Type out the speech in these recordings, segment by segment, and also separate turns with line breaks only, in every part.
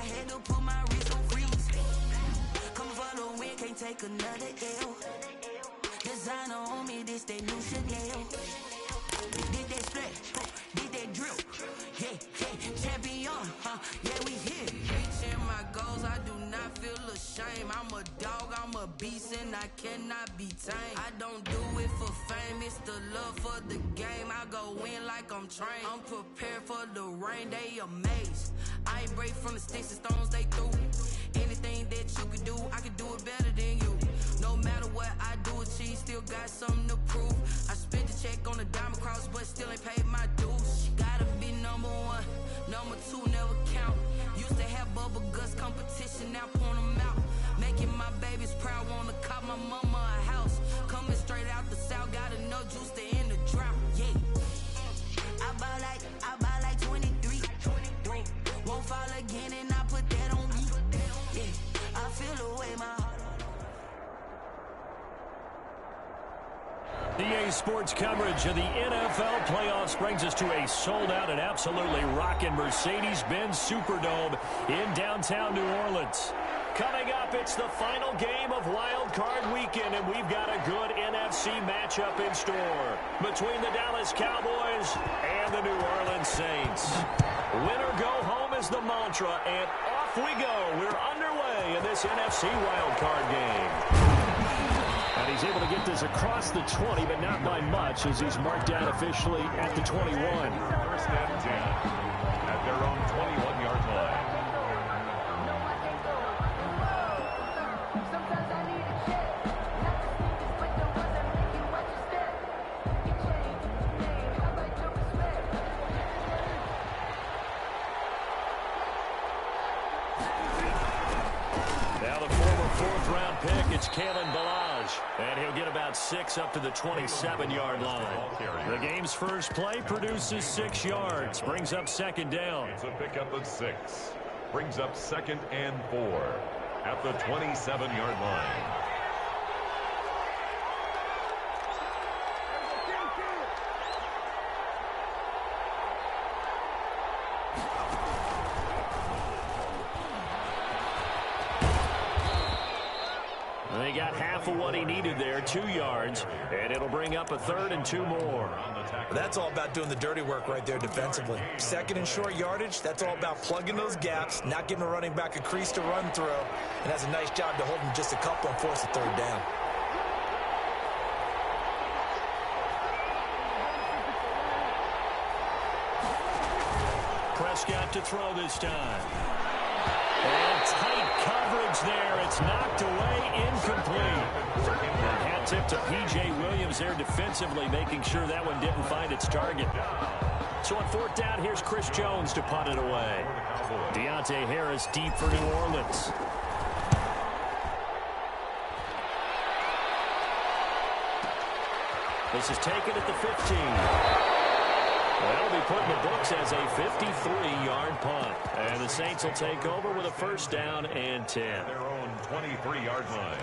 Had to put my wrist on freeze. Come for the win, can't take another L. Designer on me, this that new Chanel. Did that stretch, did that drip. Yeah, champion, yeah, we here. Reaching my goals, I do not feel ashamed. I'm a dog, I'm a beast, and I cannot be tamed. I don't do it for fame, it's the love for the game. I go in like I'm trained. I'm prepared for the rain, they amazed. I ain't brave from the sticks and stones they threw. Anything that you could do, I could do it better than you. No matter what I do, achieve, still got something to prove. I spent the check on the diamond cross, but still ain't paid my dues. Gotta be number one, number two never count. Used to have bubble guts competition, now point them out. Making my babies proud, wanna cop my mama a house. Coming straight out the south, got enough juice to end the drought. Yeah, I buy like 23. Won't fall again, and I put that on me. Yeah, I feel the way my heart.
EA Sports coverage of the NFL playoffs brings us to a sold-out and absolutely rocking Mercedes-Benz Superdome in downtown New Orleans. Coming up, it's the final game of Wild Card Weekend, and we've got a good NFC matchup in store between the Dallas Cowboys and the New Orleans Saints. Win or go home is the mantra, and off we go. We're underway in this NFC Wild Card game. And he's able to get this across the 20, but not by much, as he's marked down officially at the 21.
First and 10 at their own 21-yard line.
Fourth-round pick, it's Kalen Ballage, and he'll get about 6 up to the 27-yard line. The game's first play produces 6 yards, brings up second down.
It's a pickup of 6, brings up 2nd and 4 at the 27-yard line.
They got half of what he needed there, 2 yards, and it'll bring up a 3rd and 2 more.
That's all about doing the dirty work right there defensively. 2nd and short yardage, that's all about plugging those gaps, not giving a running back a crease to run through, and has a nice job to hold him just a couple and force a 3rd down.
Prescott to throw this time. And tight coverage there. It's knocked away, incomplete. And hat tip to P.J. Williams there defensively, making sure that one didn't find its target. So on 4th down, here's Chris Jones to punt it away. Deontay Harris deep for New Orleans. This is taken at the 15. That'll be put in the books as a 53-yard punt. And the Saints will take over with a 1st down and 10.
Their own 23-yard line.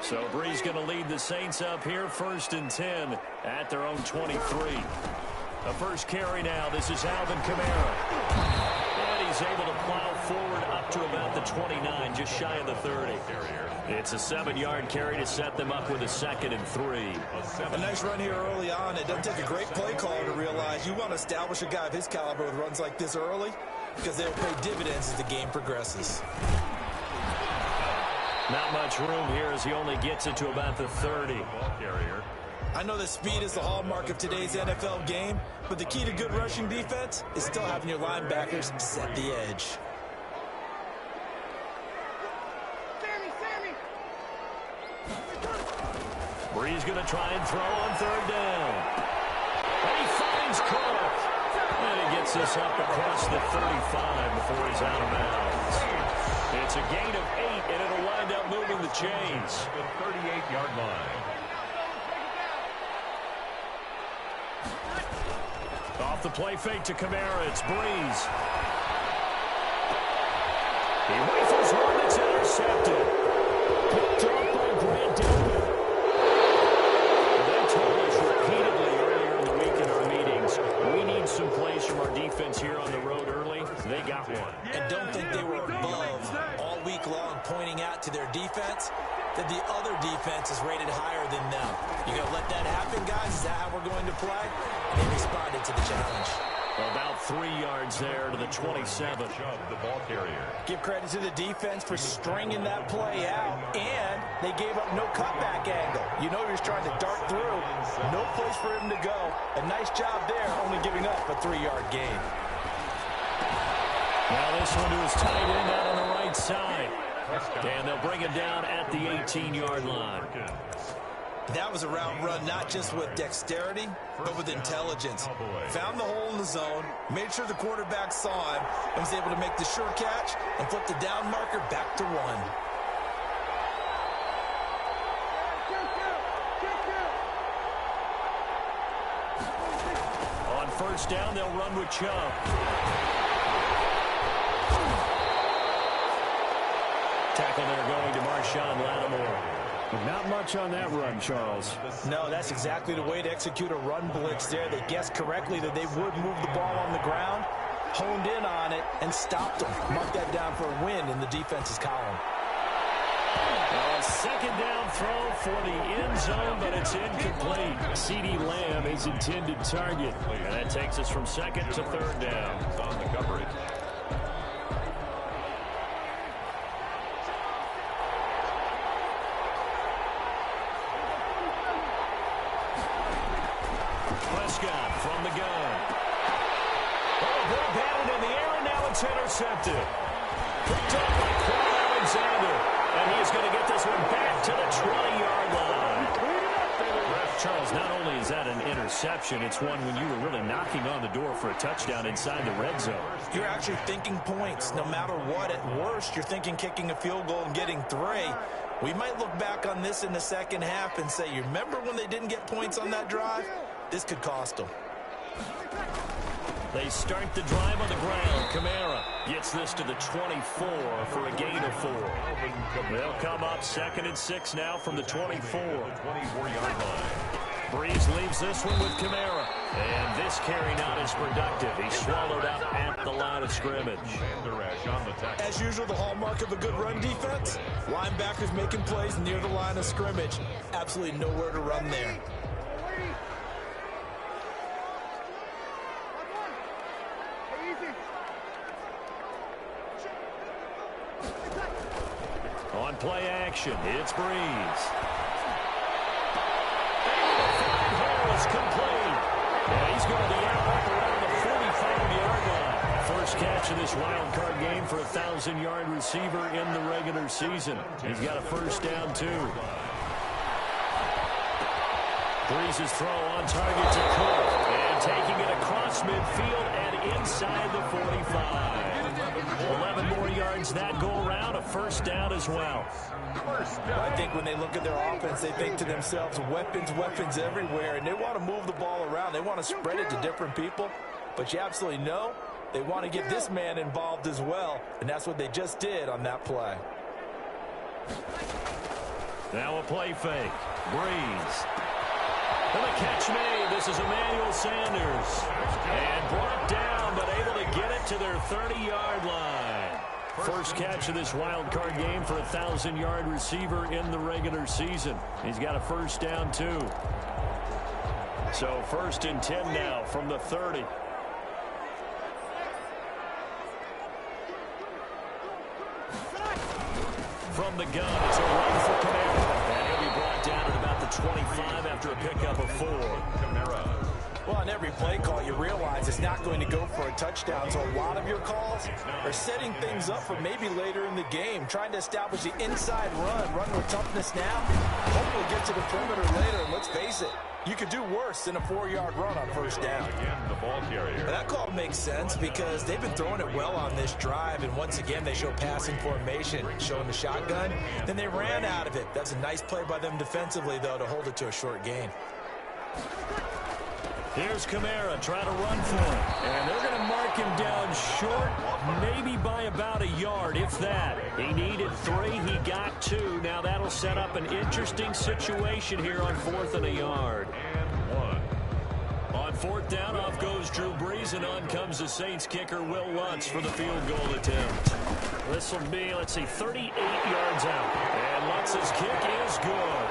So Brees going to lead the Saints up here, 1st and 10 at their own 23. The first carry now. This is Alvin Kamara. And he's is able to plow forward up to about the 29, just shy of the 30. It's a 7-yard carry to set them up with a 2nd and 3.
A nice run here early on. It doesn't take a great play caller to realize you want to establish a guy of his caliber with runs like this early because they'll pay dividends as the game progresses.
Not much room here as he only gets it to about the 30.
I know that speed is the hallmark of today's NFL game, but the key to good rushing defense is still having your linebackers set the edge.
Brees going to try and throw on 3rd down. And he finds Cook. And he gets this up across the 35 before he's out of bounds. It's a gain of 8, and it'll wind up moving the chains.
The 38-yard line.
Off the play fake to Kamara, it's Brees. He rifles one that's intercepted. Picked up by Grant Delpit. They told us repeatedly earlier in the week in our meetings, we need some plays from our defense here on the road early. They got one.
And don't think they were above all week long pointing out to their defense that the other defense is rated higher than them. You going to let that happen, guys? Is that how we're going to play? And they responded to the challenge.
About 3 yards there to the 27.
The ball carrier.
Give credit to the defense for stringing that play out, and they gave up no cutback angle. You know he was trying to dart through. No place for him to go. A nice job there, only giving up a 3-yard gain.
Now this one to his tight end out on the right side. And they'll bring him down at the 18-yard line.
That was a route run not just with dexterity, but with intelligence. Found the hole in the zone, made sure the quarterback saw him, and was able to make the sure catch and flip the down marker back to 1.
On 1st down, they'll run with Chubb. Tackle there going to Marshawn Lattimore.
Not much on that run, Charles.
No, that's exactly the way to execute a run blitz there. They guessed correctly that they would move the ball on the ground, honed in on it, and stopped them. Mark that down for a win in the defense's column.
A 2nd down throw for the end zone, but it's incomplete. CeeDee Lamb is intended target. And that takes us from 2nd to 3rd down.
On the coverage.
Prescott from the gun. Oh, ball batted in the air, and now it's intercepted. Picked up by Kwon Alexander. And he's going to get this one back to the 20-yard line. Charles, not only is that an interception, it's one when you were really knocking on the door for a touchdown inside the red zone.
You're actually thinking points. No matter what, at worst, you're thinking kicking a field goal and getting 3. We might look back on this in the second half and say, you remember when they didn't get points on that drive? This could cost them.
They start the drive on the ground. Kamara gets this to the 24 for a gain of 4. They'll come up 2nd and 6 now from the 24.
24-yard line.
Brees leaves this one with Kamara. And this carry not as productive. He's swallowed up at the line of scrimmage.
As usual, the hallmark of a good run defense, linebackers making plays near the line of scrimmage. Absolutely nowhere to run there.
On play action, it's Brees. Harris complete. And he's going to be out up around the 45-yard line. First catch of this wild card game for a 1,000-yard receiver in the regular season. He's got a 1st down, too. Brees' throw on target to Cook. And taking it across midfield and inside the 45. 11 more yards that go around, a 1st down as well.
I think when they look at their offense, they think to themselves, weapons, weapons everywhere, and they want to move the ball around. They want to spread it to different people, but you absolutely know they want to get this man involved as well, and that's what they just did on that play.
Now a play fake. Brees. And the catch made. This is Emmanuel Sanders. And brought down, but able to get it to their 30-yard line. First catch of this wild card game for a 1,000-yard receiver in the regular season. He's got a first down, too. So 1st and 10 now from the 30. From the gun, it's a run for Kamara. And he'll be brought down at about the 25 after a pickup of 4.
Kamara.
Well, on every play call, you realize it's not going to go for a touchdown. So a lot of your calls are setting things up for maybe later in the game, trying to establish the inside run with toughness now, hopefully get to the perimeter later. And let's face it, you could do worse than a 4-yard run on first down.
Again, the ball carrier.
That call makes sense because they've been throwing it well on this drive, and once again they show passing formation, showing the shotgun. Then they ran out of it. That's a nice play by them defensively, though, to hold it to a short gain.
Here's Kamara trying to run for him. And they're going to mark him down short, maybe by about a yard, if that. He needed 3. He got 2. Now that'll set up an interesting situation here on 4th and a yard.
And 1.
On 4th down, off goes Drew Brees, and on comes the Saints kicker, Will Lutz, for the field goal attempt. This will be, 38 yards out. And Lutz's kick is good.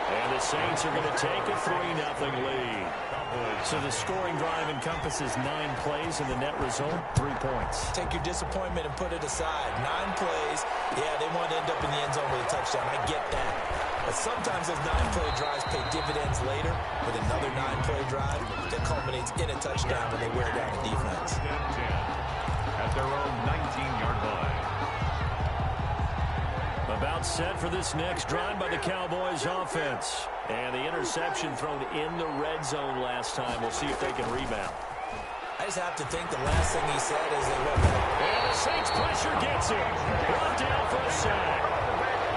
And the Saints are going to take a 3-0 lead. So the scoring drive encompasses 9 plays, and the net result, 3 points.
Take your disappointment and put it aside. 9 plays. Yeah, they want to end up in the end zone with a touchdown. I get that. But sometimes those 9-play drives pay dividends later with another 9-play drive that culminates in a touchdown when they wear down the defense.
10 at their own 19-yard line.
About set for this next drive by the Cowboys offense. And the interception thrown in the red zone last time. We'll see if they can rebound.
I just have to think the last thing he said is they went back.
And the Saints pressure gets him. Brought down for a sack.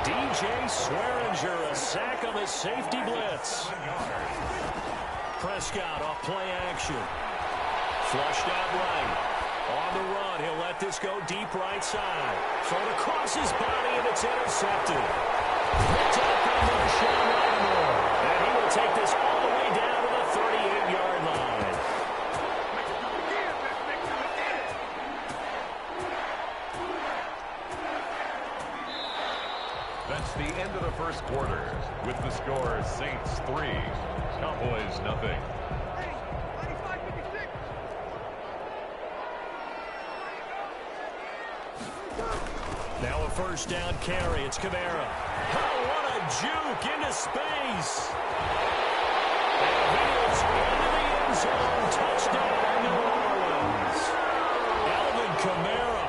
DJ Swearinger, a sack on the safety blitz. Prescott off play action. Flushed out right. On the run, he'll let this go deep right side. Thrown across his body, and it's intercepted. Picked up by Marshawn Lattimore. And he will take this all the way down to the 38-yard line.
That's the end of the first quarter. With the score, Saints 3, Cowboys 0.
Now a first down carry. It's Kamara. Oh, what a juke into space. And he is into the end zone. Touchdown, New Orleans. Alvin Kamara,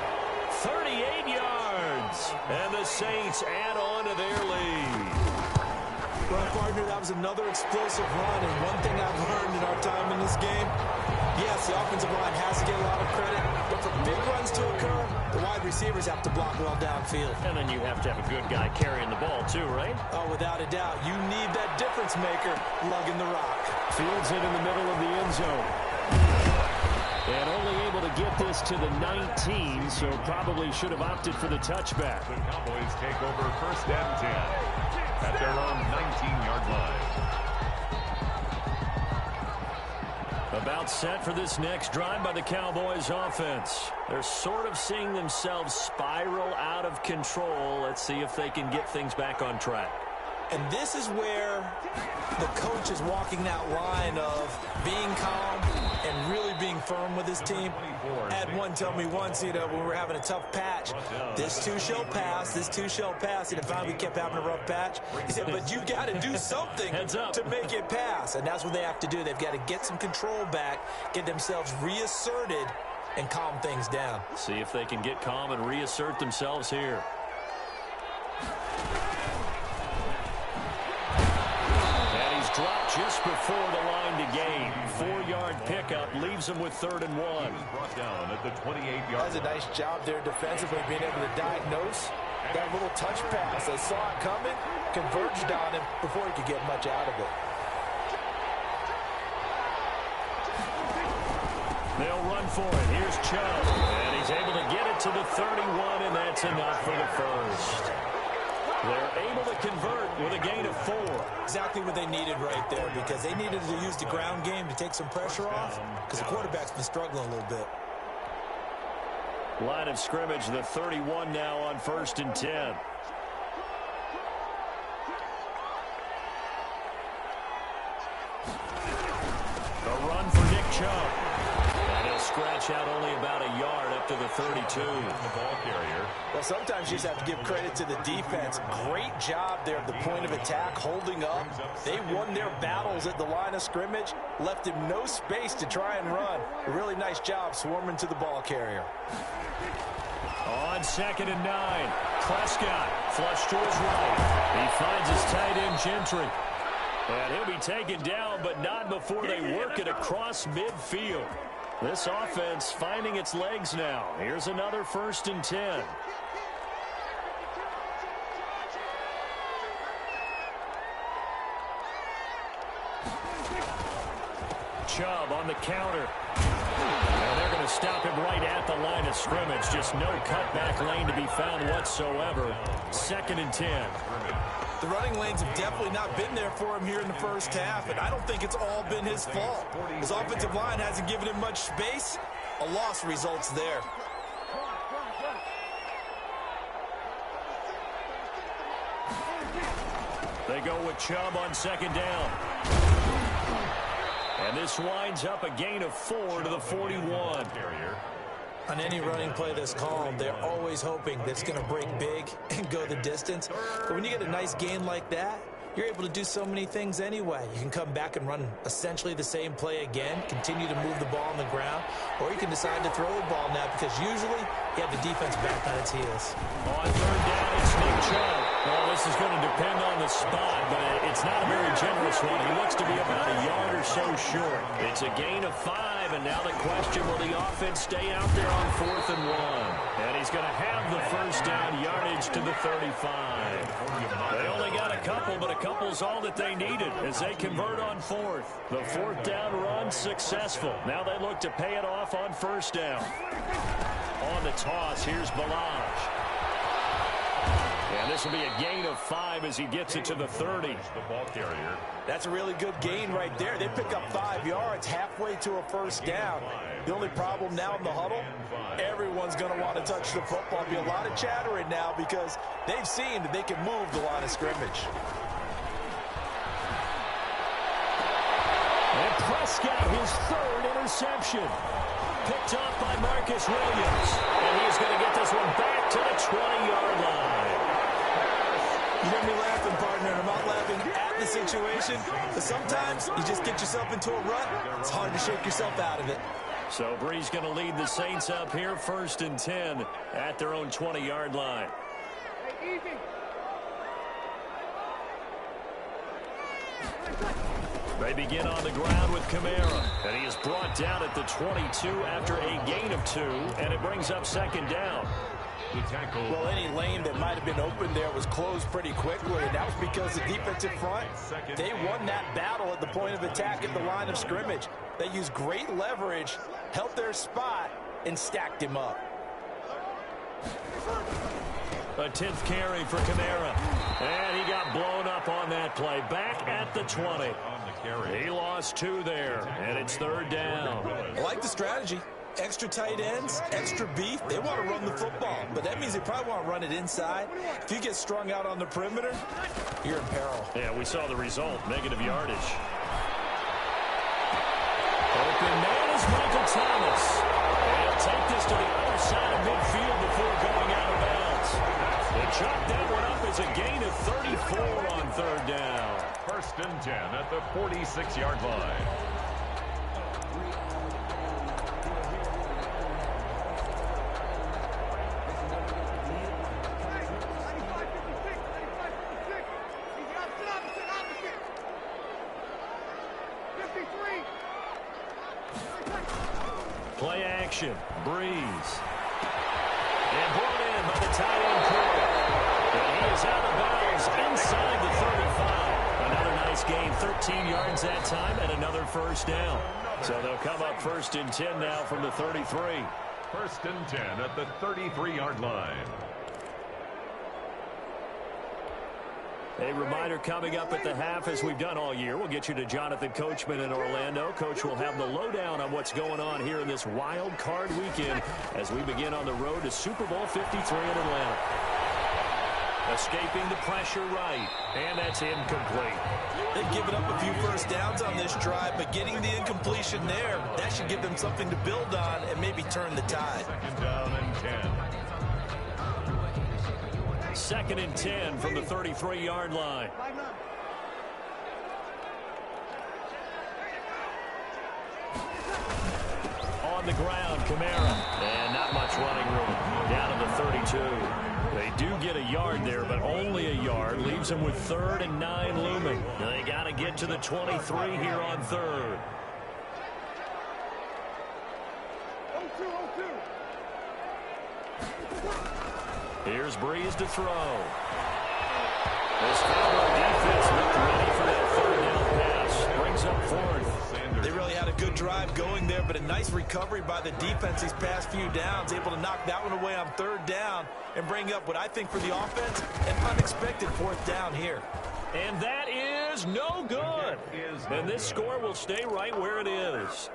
38 yards. And the Saints add on to their lead.
Well, partner, that was another explosive run. And one thing I've learned in our time in this game, yes, the offensive line has to get a lot of credit. But for big runs to occur, the wide receivers have to block well downfield.
And then you have to have a good guy carrying the ball, too, right?
Oh, without a doubt. You need that difference maker lugging the rock.
Fields it in the middle of the end zone.
And only able to get this to the 19, so probably should have opted for the touchback.
The Cowboys take over 1st and 10 at their own 19-yard line.
About set for this next drive by the Cowboys offense. They're sort of seeing themselves spiral out of control. Let's see if they can get things back on track.
And this is where the coach is walking that line of being calm and really being firm with his team. Had one tell me once, when we were having a tough patch, this too shall pass, this too shall pass. And finally we kept having a rough patch. He said, but you got to do something to make it pass. And that's what they have to do. They've got to get some control back, get themselves reasserted, and calm things down.
See if they can get calm and reassert themselves here. Dropped just before the line to gain. 4-yard pickup leaves them with 3rd and 1.
Brought down at the 28-yard
That was a nice job there defensively, being able to diagnose that little touch pass. They saw it coming, converged on him before he could get much out of it.
They'll run for it. Here's Chubb. And he's able to get it to the 31, and that's enough for the first. They're able to convert with a gain of 4.
Exactly what they needed right there, because they needed to use the ground game to take some pressure off, because the quarterback's been struggling a little bit.
Line of scrimmage, the 31 now on 1st and 10. A run for Nick Chubb. And he'll scratch out only about a yard up to the 32.
The ball carrier.
Well, sometimes you just have to give credit to the defense. Great job there at the point of attack, holding up. They won their battles at the line of scrimmage, left him no space to try and run. A really nice job swarming to the ball carrier.
On 2nd and 9, Prescott flush to his right. He finds his tight end, Gentry. And he'll be taken down, but not before they work it across midfield. This offense finding its legs now. Here's another 1st and 10. Chubb on the counter. And they're going to stop him right at the line of scrimmage. Just no cutback lane to be found whatsoever. 2nd and 10.
The running lanes have definitely not been there for him here in the first half, and I don't think it's all been his fault. His offensive line hasn't given him much space. A loss results there.
They go with Chubb on 2nd down. And this winds up a gain of 4 to the 41.
On any running play that's called, they're always hoping that it's going to break big and go the distance. But when you get a nice gain like that, you're able to do so many things anyway. You can come back and run essentially the same play again, continue to move the ball on the ground, or you can decide to throw the ball now because usually you have the defense back on its heels.
On 3rd down, it's Nick Chubb. Well, this is going to depend on the spot, but it's not a very generous one. He looks to be about a yard or so short. It's a gain of 5, and now the question, will the offense stay out there on 4th and 1? And he's going to have the 1st down yardage to the 35. They only got a couple, but a couple's all that they needed as they convert on 4th. The 4th down run successful. Now they look to pay it off on 1st down. On the toss, here's Balaj. And this will be a gain of 5 as he gets it to the 30.
The ball carrier.
That's a really good gain right there. They pick up 5 yards halfway to a 1st down. The only problem now in the huddle, everyone's going to want to touch the football. There'll be a lot of chattering now because they've seen that they can move the line of scrimmage.
And Prescott, his 3rd interception. Picked off by Marcus Williams. And he's going to get this one back to the 20-yard line.
You hear me laughing, partner, and I'm not laughing at the situation, but sometimes you just get yourself into a rut. It's hard to shake yourself out of it.
So Bree's going to lead the Saints up here, 1st and 10 at their own 20-yard line. They begin on the ground with Kamara, and he is brought down at the 22 after a gain of 2, and it brings up 2nd down.
Well, any lane that might have been open there was closed pretty quickly, and that was because the defensive front, they won that battle at the point of attack at the line of scrimmage. They used great leverage, held their spot, and stacked him up.
A 10th carry for Kamara, and he got blown up on that play. Back at the 20. He lost 2 there, and it's 3rd down.
I like the strategy. Extra tight ends, extra beef. They want to run the football, but that means they probably want to run it inside. If you get strung out on the perimeter, you're in peril.
Yeah, we saw the result, negative yardage. Open man is Michael Thomas. And he'll take this to the other side of midfield before going out of bounds. They chop that one up as a gain of 34 on 3rd down.
1st and 10 at the 46-yard line.
Play action. Breeze. And brought in by the tight end Porter. And he is out of bounds inside the 35. Another nice gain. 13 yards that time and another 1st down. So they'll come up 1st and 10 now from the 33.
1st and 10 at the 33-yard line.
A reminder coming up at the half, as we've done all year, we'll get you to Jonathan Coachman in Orlando. Coach will have the lowdown on what's going on here in this wild card weekend as we begin on the road to Super Bowl 53 in Atlanta. Escaping the pressure right, and that's incomplete.
They've given up a few first downs on this drive, but getting the incompletion there, that should give them something to build on and maybe turn the tide.
Second down and 10.
2nd and 10 from the 33-yard line. On the ground, Kamara. And not much running room. Down to the 32. They do get a yard there, but only a yard. Leaves them with 3rd and 9 looming. They got to get to the 23 here on 3rd. Here's Breeze to throw. This Cowboy defense looked ready for that 3rd down pass. Brings up 4th.
They really had a good drive going there, but a nice recovery by the defense these past few downs, able to knock that one away on 3rd down and bring up what I think for the offense, an unexpected 4th down here.
And that is no good. And this score will stay right where it is.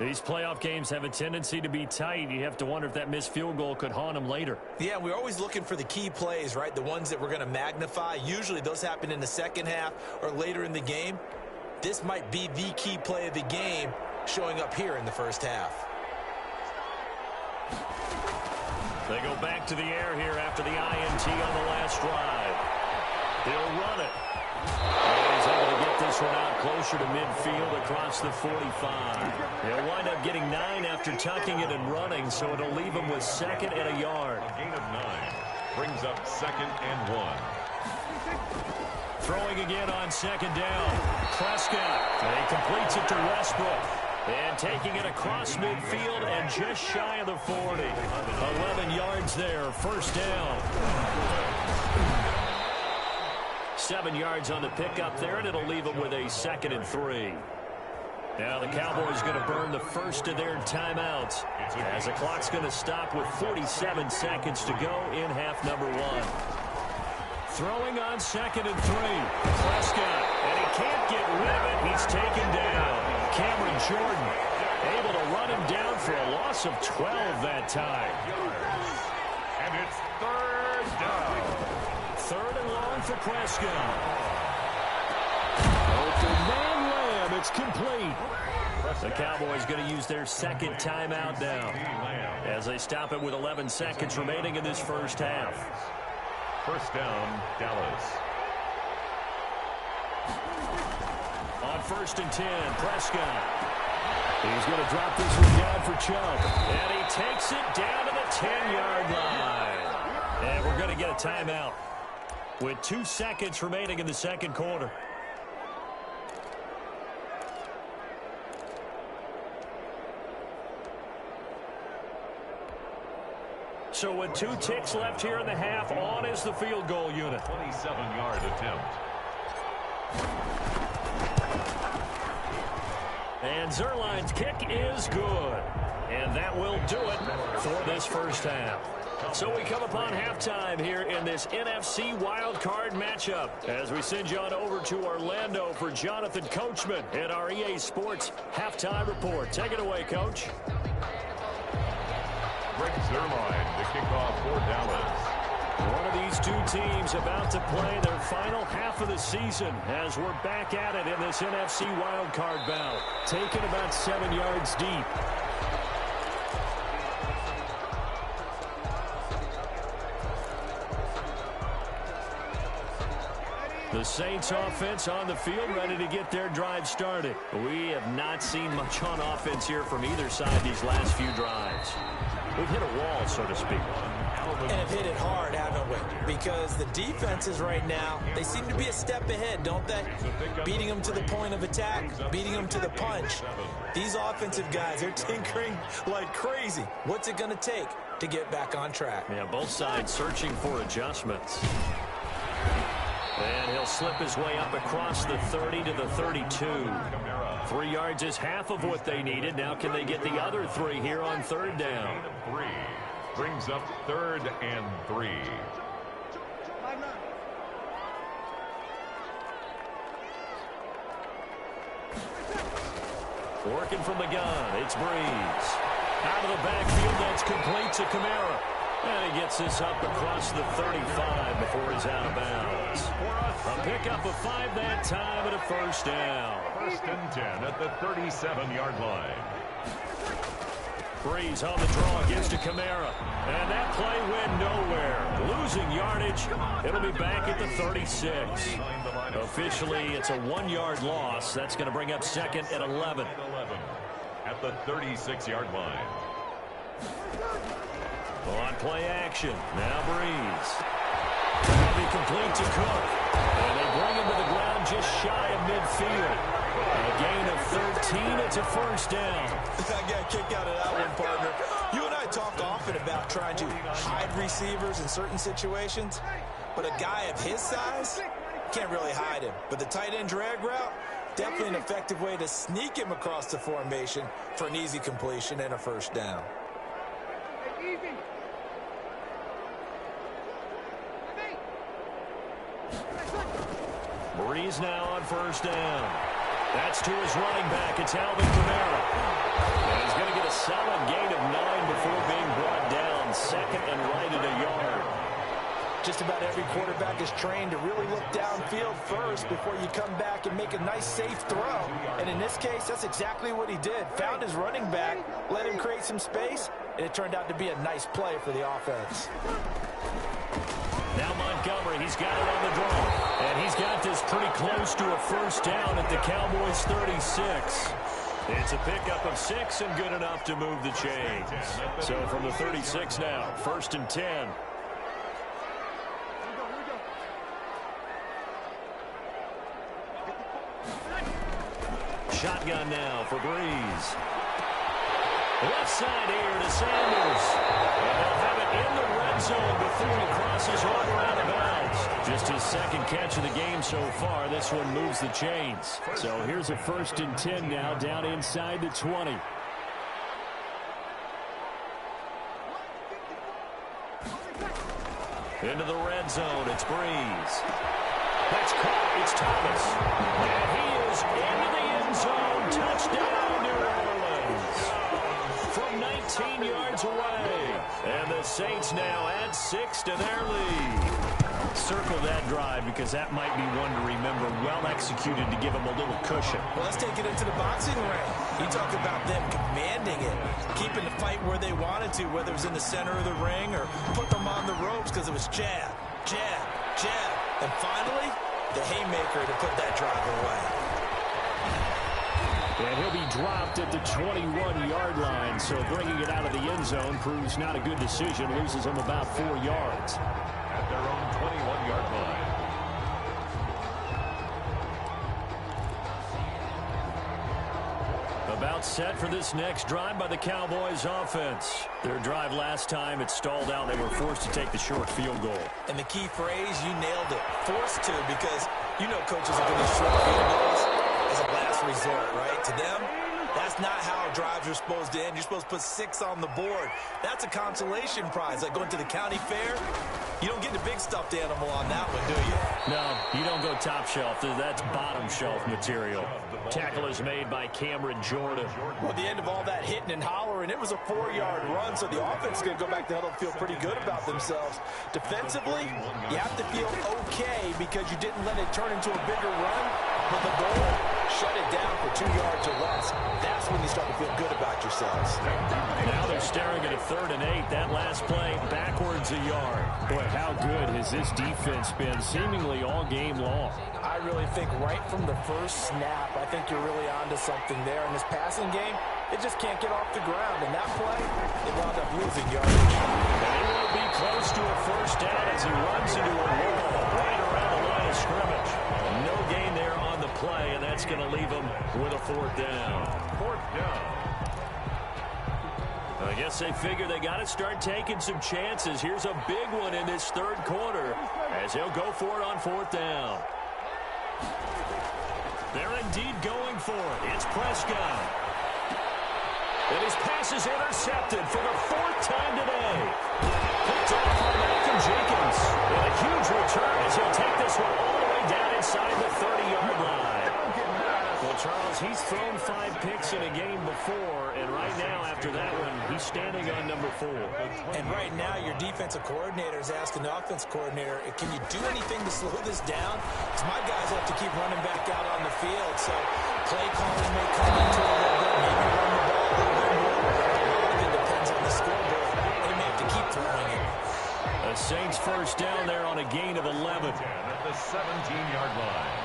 These playoff games have a tendency to be tight. You have to wonder if that missed field goal could haunt them later.
Yeah, we're always looking for the key plays, right? The ones that we're going to magnify. Usually those happen in the second half or later in the game. This might be the key play of the game showing up here in the first half.
They go back to the air here after the INT on the last drive. He'll run it. And he's able to get this one out closer to midfield across the 45. He'll wind up getting 9 after tucking it and running, so it'll leave him with 2nd and a yard.
A gain of 9 brings up 2nd and 1.
Throwing again on 2nd down. Prescott. And he completes it to Westbrook. And taking it across midfield and just shy of the 40. 11 yards there. 1st down. 7 yards on the pickup there, and it'll leave them with a 2nd and 3. Now the Cowboys going to burn the first of their timeouts as the clock's going to stop with 47 seconds to go in half number 1. Throwing on 2nd and 3. Prescott, and he can't get rid of it. He's taken down. Cameron Jordan able to run him down for a loss of 12 that time.
And it's 3rd down.
3rd and long for Prescott. Open man Lamb, it's complete. The Cowboys going to use their 2nd timeout now as they stop it with 11 seconds remaining in this first half.
1st down, Dallas.
On 1st and 10, Prescott. He's going to drop this one down for Chubb. And he takes it down to the 10-yard line. And we're going to get a timeout with 2 seconds remaining in the 2nd quarter. So with 2 ticks left here in the half, on is the field goal unit.
27-yard attempt.
And Zerline's kick is good. And that will do it for this first half. So we come upon halftime here in this NFC wildcard matchup as we send you on over to Orlando for Jonathan Coachman in our EA Sports Halftime Report. Take it away, Coach.
Greg Zuerlein to kick off for Dallas.
One of these 2 teams about to play their final half of the season as we're back at it in this NFC wildcard bout. Taken about 7 yards deep. The Saints offense on the field, ready to get their drive started. We have not seen much on offense here from either side these last few drives. We've hit a wall, so to speak.
And have hit it hard, haven't we? Because the defenses right now, they seem to be a step ahead, don't they? Beating them to the point of attack, beating them to the punch. These offensive guys, they're tinkering like crazy. What's it going to take to get back on track?
Yeah, both sides searching for adjustments. And he'll slip his way up across the 30 to the 32. 3 yards is half of what they needed. Now can they get the other 3 here on 3rd down?
3 brings up 3rd and 3.
Working from the gun, it's Breeze. Out of the backfield, that's complete to Kamara. And he gets this up across the 35 before he's out of bounds. A pickup of 5 that time and a first down.
1st and 10 at the 37-yard line.
Breeze on the draw, gives to Kamara. And that play went nowhere. Losing yardage. It'll be back at the 36. Officially, it's a 1-yard loss. That's going to bring up 2nd and 11.
At the 36-yard line.
On play action. Now Breeze. That'll be complete to Cook. And they bring him to the ground just shy of midfield. A gain of 13. It's a first down.
I got a kick out of that one, partner. You and I talk often about trying to hide receivers in certain situations, but a guy of his size can't really hide him. But the tight end drag route, definitely an effective way to sneak him across the formation for an easy completion and a first down.
Breeze now on first down. That's to his running back. It's Alvin Kamara. And he's going to get a solid gain of 9 before being brought down. 2nd and right at a yard.
Just about every quarterback is trained to really look downfield first before you come back and make a nice, safe throw. And in this case, that's exactly what he did. Found his running back, let him create some space, and it turned out to be a nice play for the offense.
Now Montgomery, he's got it on the draw. And he's got this pretty close to a first down at the Cowboys' 36. It's a pickup of 6 and good enough to move the chains. So from the 36 now, 1st and 10. Shotgun now for Breeze. Left side here to Sanders. And they'll have it in the red zone before he crosses over out of bounds. Just his 2nd catch of the game so far. This one moves the chains. So here's a 1st and 10 now down inside the 20. Into the red zone, it's Breeze. That's caught, it's Thomas. And he is into the end zone. Touchdown, New Orleans. From 19 yards away. And the Saints now add 6 to their lead. Circle that drive because that might be one to remember. Well executed to give them a little cushion.
Well, let's take it into the boxing ring. You talk about them commanding it, keeping the fight where they wanted to, whether it was in the center of the ring or put them on the ropes because it was jab, jab, jab. And finally, the haymaker to put that drive away.
And he'll be dropped at the 21-yard line, so bringing it out of the end zone proves not a good decision. Loses him about 4 yards.
At their own 21-yard line.
About set for this next drive by the Cowboys offense. Their drive last time, it stalled out. They were forced to take the short field goal.
And the key phrase, you nailed it. Forced to, because you know coaches look at these short field goals as a last resort, right? To them, that's not how drives are supposed to end. You're supposed to put 6 on the board. That's a consolation prize. Like going to the county fair, you don't get the big stuffed animal on that one, do you?
No, you don't go top shelf. That's bottom shelf material. Tackle is made by Cameron Jordan.
Well, at the end of all that hitting and hollering, it was a 4-yard run, so the offense is going to go back to huddle and feel pretty good about themselves. Defensively, you have to feel okay because you didn't let it turn into a bigger run, but the goal, shut it down for 2 yards or less. That's when you start to feel good about yourselves.
Now they're staring at a 3rd and 8. That last play, backwards a yard.
Boy, how good has this defense been seemingly all game long?
I really think right from the first snap, I think you're really onto something there. In this passing game, it just can't get off the ground. And that play, it wound up losing yardage.
And it will be close to a first down as he runs into a wall right around the line of scrimmage. No gain there on the play, and that's going to leave him with a 4th down.
4th down.
I guess they figure they got to start taking some chances. Here's a big one in this 3rd quarter as he'll go for it on 4th down. They're indeed going for it. It's Prescott. And his pass is intercepted for the 4th time today. Picked off by Malcolm Jenkins. And a huge return as he'll take this one all the way down inside the 30-yard line. Well, Charles, he's thrown 5 picks in a 4, and right now, after that one, he's standing on number 4.
And right now, your defensive coordinator is asking the offense coordinator, can you do anything to slow this down? Because my guys have to keep running back out on the field, so play calling may come into it a little bit, maybe run the ball a little bit more. A lot of it depends on the scoreboard. They may have to keep throwing it.
The Saints first down there on a gain of 11.
At the 17-yard line.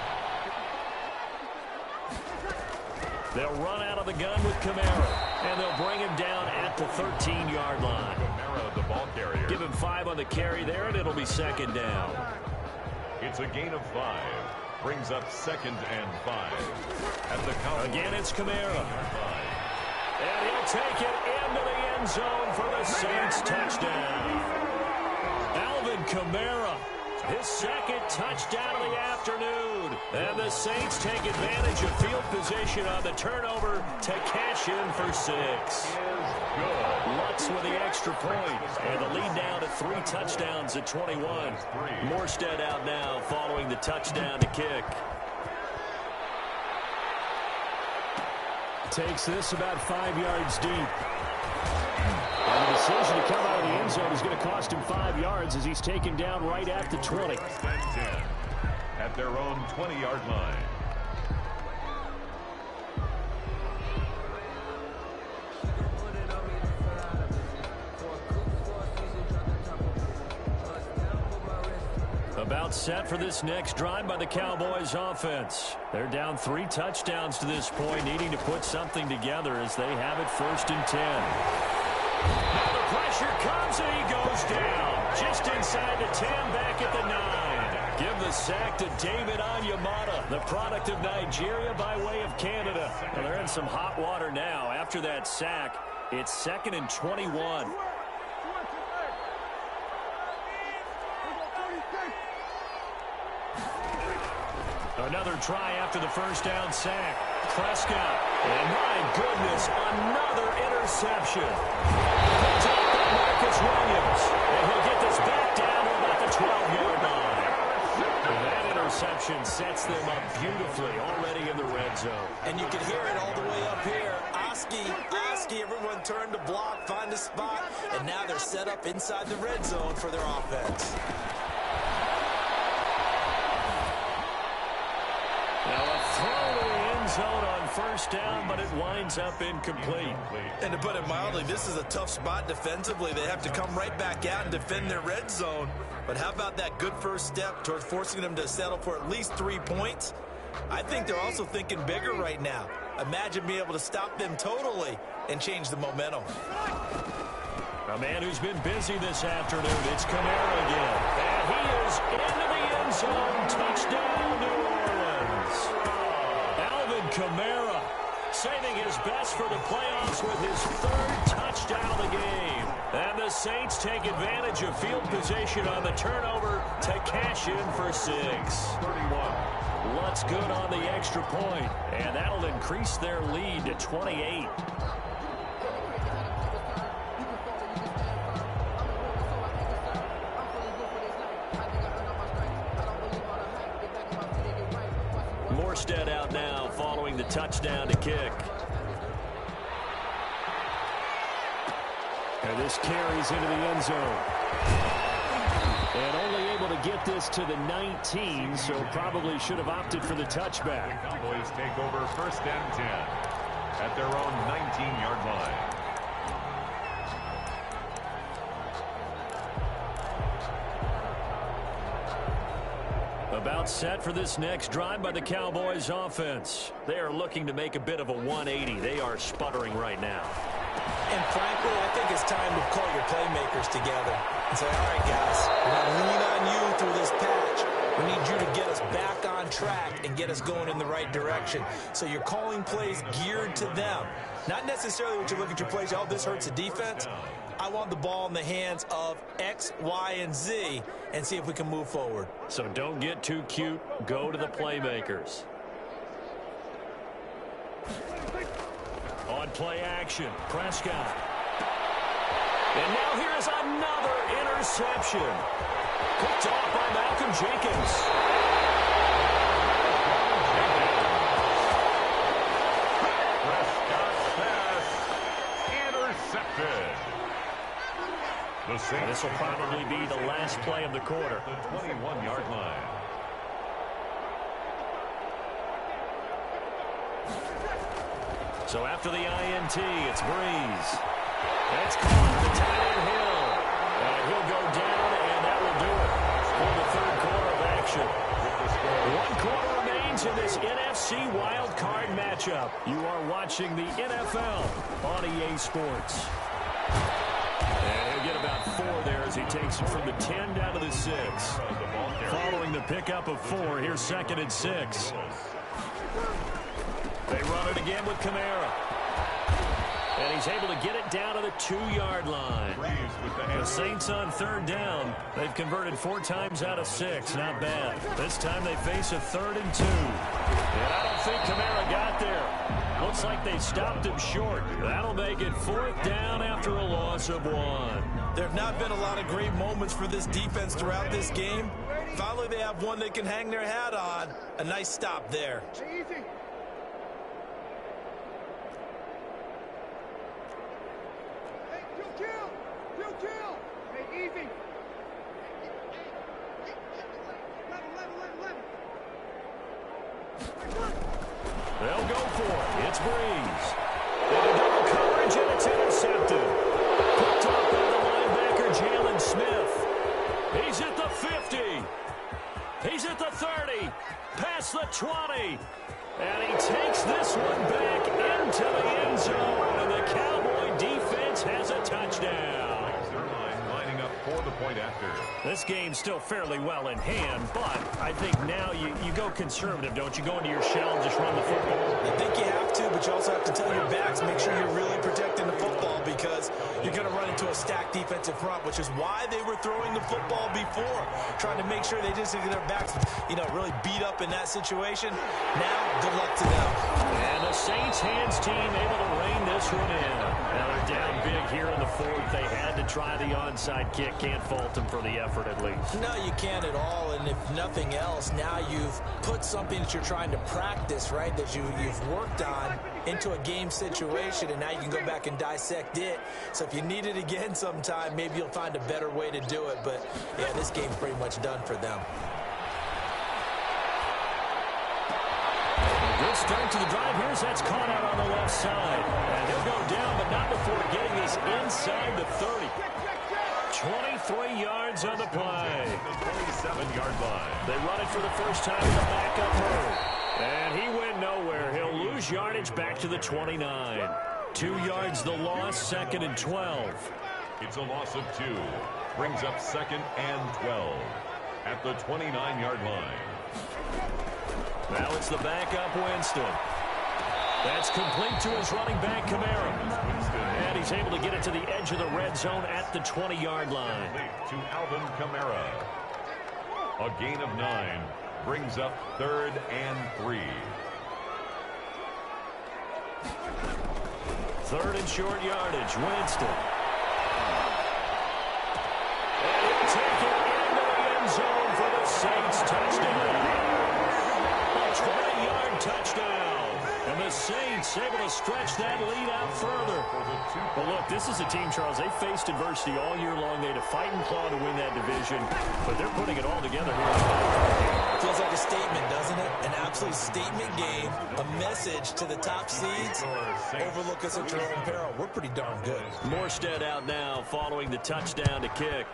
They'll run out of the gun with Kamara, and they'll bring him down at the 13-yard line.
Kamara, the ball carrier.
Give him 5 on the carry there, and it'll be second down.
It's a gain of 5. Brings up 2nd and 5. At the count.
Again, it's Kamara. And he'll take it into the end zone for the Saints touchdown. Alvin Kamara, his second touchdown of the afternoon. And the Saints take advantage of field position on the turnover to cash in for 6. Lutz with the extra point. And the lead down to 3 touchdowns at 21. Morstead out now following the touchdown to kick.
Takes this about 5 yards deep. And the decision to come out of the end zone is going to cost him 5 yards as he's taken down right at the 20.
First and 10 at their own 20-yard line.
About set for this next drive by the Cowboys offense. They're down 3 touchdowns to this point, needing to put something together as they have it 1st and 10. Now the pressure comes and he goes down. Just inside the 10, back at the 9. Give the sack to David Onyemata, the product of Nigeria by way of Canada. And they're in some hot water now. After that sack, it's 2nd and 21. Another try after the first down sack. Prescott. And my goodness, another interception. Picked up by Marcus Williams. And he'll get this back down to about the 12-yard line. And that interception sets them up beautifully already in the red zone.
And you can hear it all the way up here. Oski, everyone turned to block, find a spot, and now they're set up inside the red zone for their offense.
Now a throw to the end zone on first down, but it winds up incomplete.
And to put it mildly, this is a tough spot defensively. They have to come right back out and defend their red zone. But how about that good first step towards forcing them to settle for at least 3 points? I think they're also thinking bigger right now. Imagine being able to stop them totally and change the momentum.
A man who's been busy this afternoon, it's Kamara again. And he is into the end zone. Touchdown, New Orleans. Alvin Kamara saving his best for the playoffs with his 3rd touchdown of the game. And the Saints take advantage of field position on the turnover to cash in for 6. 31. Lutz good on the extra point, and that'll increase their lead to 28. Morstead out now following the touchdown to kick.
And this carries into the end zone. And only able to get this to the 19, so probably should have opted for the touchback.
The Cowboys take over 1st and 10 at their own 19-yard line.
About set for this next drive by the Cowboys offense. They are looking to make a bit of a 180. They are sputtering right now.
And frankly, I think it's time to call your playmakers together and say, all right, guys, we're going to lean on you through this patch. We need you to get us back on track and get us going in the right direction. So you're calling plays geared to them. Not necessarily when you look at your plays, oh, this hurts the defense. I want the ball in the hands of X, Y, and Z and see if we can move forward.
So don't get too cute. Go to the playmakers. On play action, Prescott. And now here's another interception. Picked off by Malcolm Jenkins.
Prescott
And this will probably be the last play of the quarter.
The 21-yard line.
So after the INT, it's Breeze. That's caught. The tight end Hill. And he'll go down, and that will do it for the third quarter of action. 1 quarter remains in this NFC Wild Card matchup. You are watching the NFL on EA Sports. And he'll get about 4 there as he takes it from the 10 down to the 6. Following the pickup of 4, here's 2nd and 6. They run it again with Kamara. And he's able to get it down to the 2-yard line. The Saints on 3rd down. They've converted 4 times out of 6. Not bad. This time they face a 3rd and 2. And I don't think Kamara got there. Looks like they stopped him short. That'll make it 4th down after a loss of 1.
There have not been a lot of great moments for this defense throughout this game. Finally, they have one they can hang their hat on. A nice stop there.
Easy. Kill! Hey, easy!
They'll go for it. It's Breeze. Into double coverage, and it's intercepted. Picked up by the linebacker, Jalen Smith. He's at the 50. He's at the 30. Past the 20. And he takes this one back into the end zone. And the Cowboy defense has a touchdown.
Lining up for the point after.
This game's still fairly well in hand, but I think now you go conservative, don't you? Go into your shell and just run the football.
I think you have to, but you also have to tell your backs, make sure you're really protecting the football because you're going to run into a stacked defensive front, which is why they were throwing the football before, trying to make sure they didn't get their backs, really beat up in that situation. Now, good luck to them.
And the Saints hands team able to rein this one in. Now they're down big here in the 4th. They had to try the onside kick. Can't fault them for the effort at least.
No, you can't at all. And if nothing else, now you've put something that you're trying to practice, right, that you've worked on into a game situation, and now you can go back and dissect it. So if you need it again sometime, maybe you'll find a better way to do it. But, yeah, this game's pretty much done for them.
Good start to the drive. Here's that's caught out on the left side. And he'll go down, but not before getting this inside the 30. 23 yards on the play.
The 27-yard line.
They run it for the first time in the backup move. And he went nowhere. He'll lose yardage back to the 29. 2 yards the loss, 2nd and 12.
It's a loss of 2. Brings up 2nd and 12 at the 29-yard line.
Now it's the backup Winston. That's complete to his running back, Kamara. And he's able to get it to the edge of the red zone at the 20-yard line.
To Alvin Kamara. A gain of 9 brings up 3rd and 3.
3rd and short yardage, Winston. And he'll take it into the end zone for the Saints touchdown. A 20-yard touchdown. And the Saints able to stretch that lead out further. But look, this is a team, Charles, they faced adversity all year long. They had to fight and claw to win that division. But they're putting it all together here.
Feels like a statement, doesn't it? An absolute statement game. A message to the top seeds. Overlook us at your own peril. We're pretty darn good.
Morstead out now following the touchdown to kick.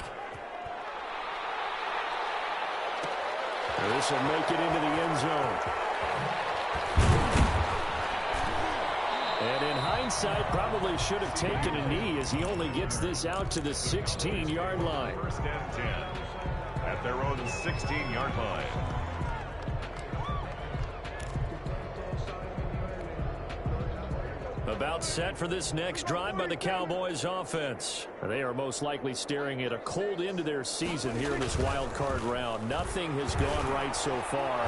This will make it into the end zone. And in hindsight, probably should have taken a knee as he only gets this out to the 16-yard line.
1st and 10 at their own 16-yard line.
About set for this next drive by the Cowboys offense. They are most likely staring at a cold end to their season here in this wild card round. Nothing has gone right so far.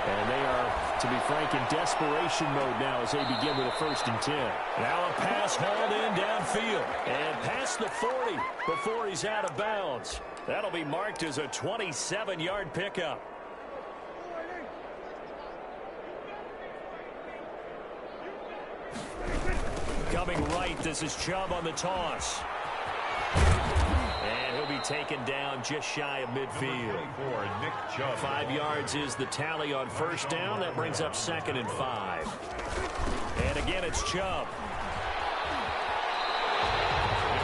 And they are, to be frank, in desperation mode now as they begin with a 1st and 10. Now a pass hauled in downfield. And past the 40 before he's out of bounds. That'll be marked as a 27-yard pickup. Coming right, this is Chubb on the toss. taken down just shy of midfield. 5 yards is the tally on first down. That brings up 2nd and 5. And again, it's Chubb.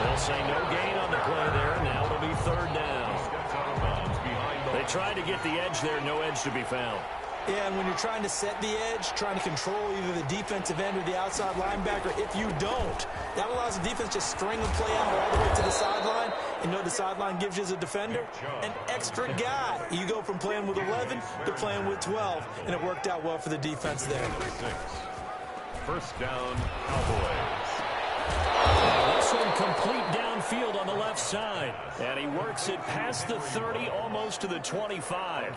They'll say no gain on the play there. Now it'll be 3rd down. They tried to get the edge there. No edge to be found.
Yeah, and when you're trying to set the edge, trying to control either the defensive end or the outside linebacker, if you don't, that allows the defense to string the play out all the way to the sideline. And you know the sideline gives you as a defender? An extra guy. You go from playing with 11 to playing with 12, and it worked out well for the defense there.
1st down, Cowboys.
This one complete downfield on the left side. And he works it past the 30, almost to the 25.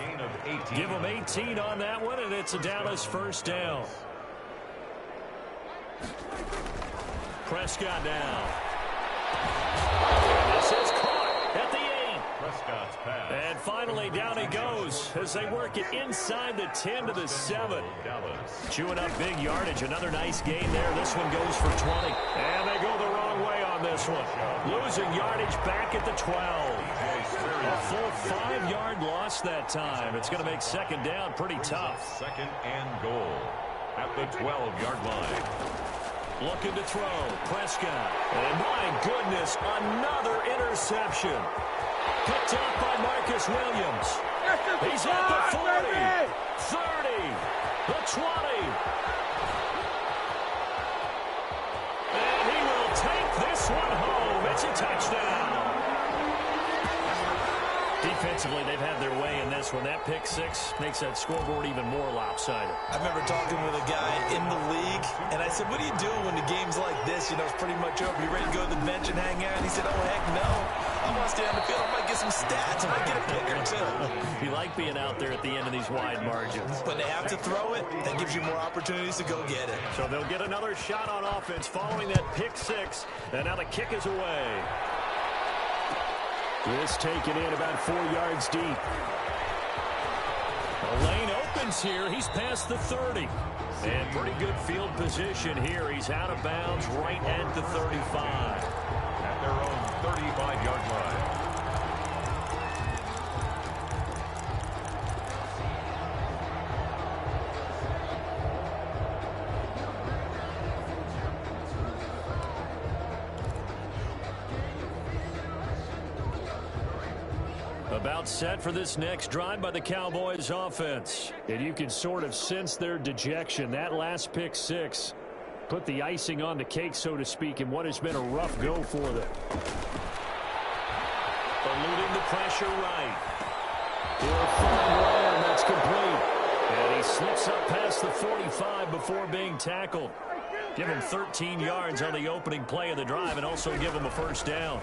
Give him 18 on that one, and it's a Dallas 1st down. Prescott now. This is caught at the 8.
Prescott's pass.
And finally, down he goes as they work it inside the 10 to the 7. Chewing up big yardage. Another nice gain there. This one goes for 20. And they go the wrong way on this one. Losing yardage back at the 12. A full 5-yard loss that time. It's going to make 2nd down pretty tough.
2nd and goal at the 12-yard line.
Looking to throw. Prescott. And my goodness, another interception. Picked up by Marcus Williams. He's at the 40, 30, the 20. And he will take this one home. It's a touchdown. Defensively, they've had their way in this one. That pick 6 makes that scoreboard even more lopsided.
I remember talking with a guy in the league, and I said, what do you do when the game's like this? You know, it's pretty much over. You ready to go to the bench and hang out? And he said, oh, heck no. I want to stay on the field. I might get some stats. I might get a pick or 2.
You like being out there at the end of these wide margins.
When they have to throw it, that gives you more opportunities to go get it.
So they'll get another shot on offense following that pick 6. And now the kick is away.
This taken in about 4 yards deep.
The lane opens here. He's past the 30. And pretty good field position here. He's out of bounds right at the 35.
At their own 35-yard line.
About set for this next drive by the Cowboys offense.
And you can sort of sense their dejection. That last pick 6 put the icing on the cake, so to speak, in what has been a rough go for them.
Eluding the pressure right.
And that's complete.
And he slips up past the 45 before being tackled. Give him 13 yards on the opening play of the drive and also give him a 1st down.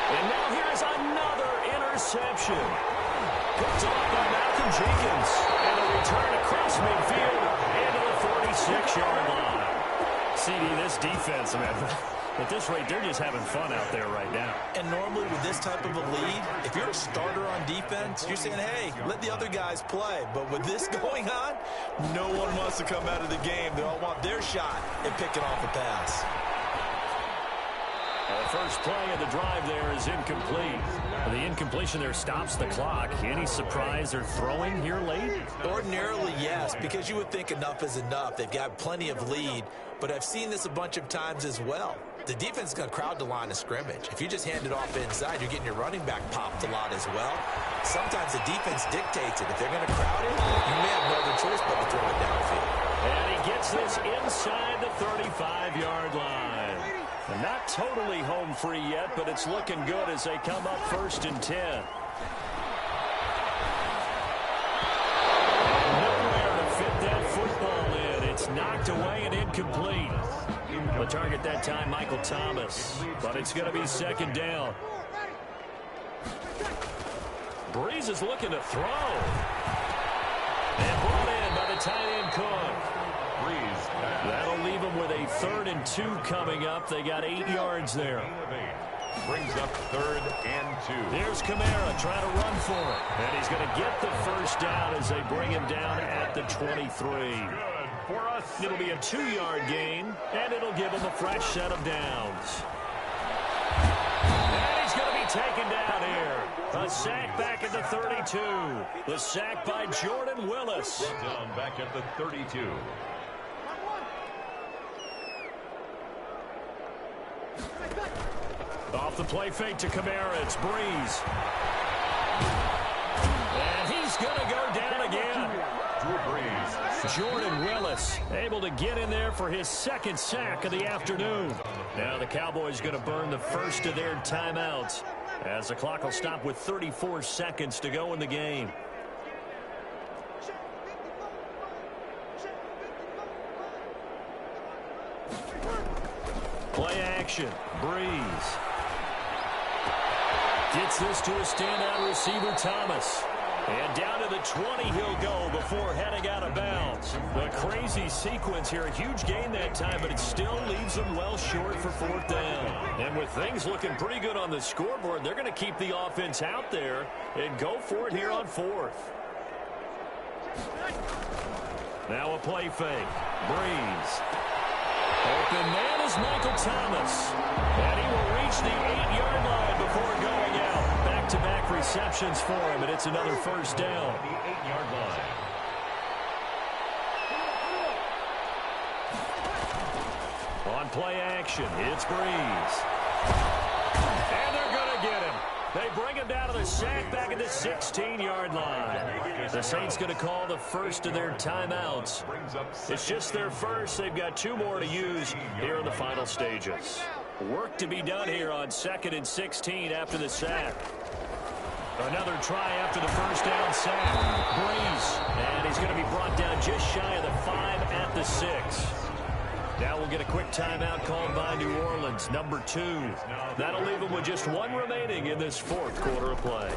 And now here is another interception. Picked off by Malcolm Jenkins. And a return across midfield into the 46-yard line. CD, this defense, man, at this rate, they're just having fun out there right now.
And normally with this type of a lead, if you're a starter on defense, you're saying, hey, let the other guys play. But with this going on, no one wants to come out of the game. They all want their shot at picking off a pass.
The first play of the drive there is incomplete. The incompletion there stops the clock. Any surprise they're throwing here late?
Ordinarily, yes, because you would think enough is enough. They've got plenty of lead, but I've seen this a bunch of times as well. The defense is going to crowd the line of scrimmage. If you just hand it off inside, you're getting your running back popped a lot as well. Sometimes the defense dictates it. If they're going to crowd it, you may have no other choice but to throw it downfield.
And he gets this inside the 35-yard line. And not totally home free yet, but it's looking good as they come up 1st and 10. Nowhere to fit that football in. It's knocked away and incomplete. The target that time, Michael Thomas. But it's going to be 2nd down. Breeze is looking to throw. And brought in by the tight end Cook. That'll leave them with a 3rd and 2 coming up. They got 8 yards there.
Brings up 3rd and 2.
There's Kamara trying to run for it. And he's going to get the 1st down as they bring him down at the 23.
For us.
It'll be a 2-yard gain, and it'll give him a fresh set of downs. taken down here. A sack back at the 32. The sack by Jordan Willis.
Down back at the 32.
Off the play fake to Kamara. It's Breeze. And he's going to go down again.
Drew Brees.
Jordan Willis able to get in there for his second sack of the afternoon. Now the Cowboys going to burn the first of their timeouts as the clock will stop with 34 seconds to go in the game. Play action. Breeze. Gets this to a standout receiver, Thomas. And down to the 20 he'll go before heading out of bounds. A crazy sequence here. A huge gain that time, but it still leaves them well short for fourth down. And with things looking pretty good on the scoreboard, they're going to keep the offense out there and go for it here on fourth. Now a play fake. Breeze. Open man is Michael Thomas. And he will reach the 8-yard line before going out. Back-to-back receptions for him, and it's another first down.
The 8-yard line.
On play action, it's Breeze. And they're going to get him. They bring him down to the sack back at the 16-yard line. The Saints going to call the first of their timeouts. It's just their first. They've got 2 more to use here in the final stages. Work to be done here on 2nd and 16 after the sack. Another try after the first down sack. Breeze. And he's going to be brought down just shy of the 5 at the 6. Now we'll get a quick timeout called by New Orleans, number 2. That'll leave them with just 1 remaining in this fourth quarter of play.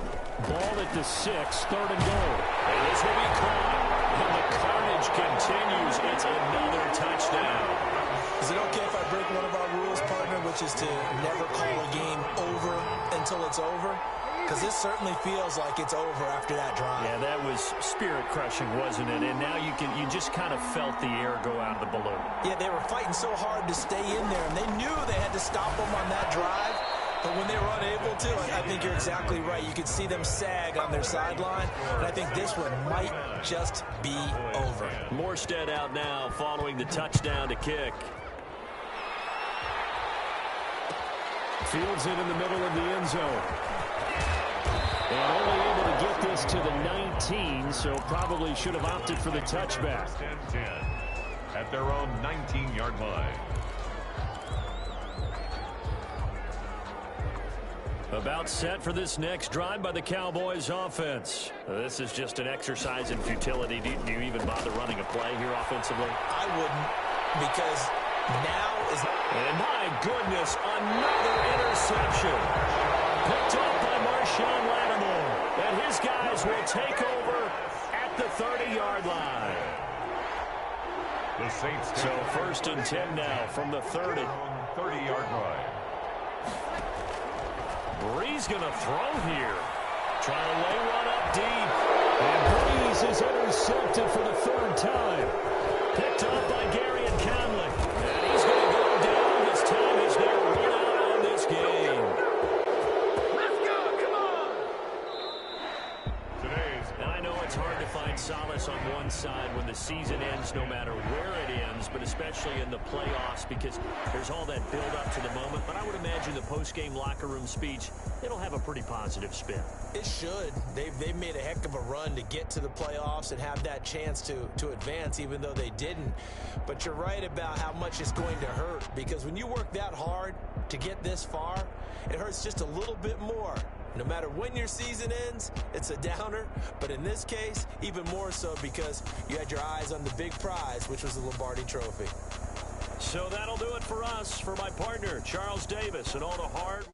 Ball at the 6, 3rd and goal. And this will be caught. And the carnage continues. It's another touchdown.
Is it okay if I break one of our rules, partner, which is to never call a game over until it's over? Because this certainly feels like it's over after that drive.
Yeah, that was spirit-crushing, wasn't it? And now you just kind of felt the air go out of the balloon.
Yeah, they were fighting so hard to stay in there, and they knew they had to stop them on that drive. But when they were unable to, I think you're exactly right. You could see them sag on their sideline, and I think this one might just be over.
Morstead out now following the touchdown to kick.
Fields it in the middle of the end zone. And only able to get this to the 19, so probably should have opted for the touchback.
10 at their own 19-yard line.
About set for this next drive by the Cowboys offense. This is just an exercise in futility. Do you even bother running a play here offensively?
I wouldn't, because now is...
And my goodness, another interception. Picked up by Marshawn Lattimore. And his guys will take over at the 30-yard line.
The Saints.
So 1st and 10 now from the 30.
30-yard line.
Breeze going to throw here. Trying to lay one up deep. And Breeze is intercepted for the 3rd time. Picked up by Gary and Conley. And he's going to go down. His time is now run out on this game.
Let's go, come on!
Now, I know it's hard to find solace on one side when the season ends, no matter where it ends, but especially in the playoffs, because there's all that build-up to the moment. But I would imagine the post-game locker room speech, it'll have a pretty positive spin.
It should. They've made a heck of a run to get to the playoffs and have that chance to advance, even though they didn't. But you're right about how much it's going to hurt, because when you work that hard to get this far, it hurts just a little bit more. No matter when your season ends, it's a downer. But in this case, even more so because you had your eyes on the big prize, which was the Lombardi Trophy.
So that'll do it for us. For my partner, Charles Davis, and all the hard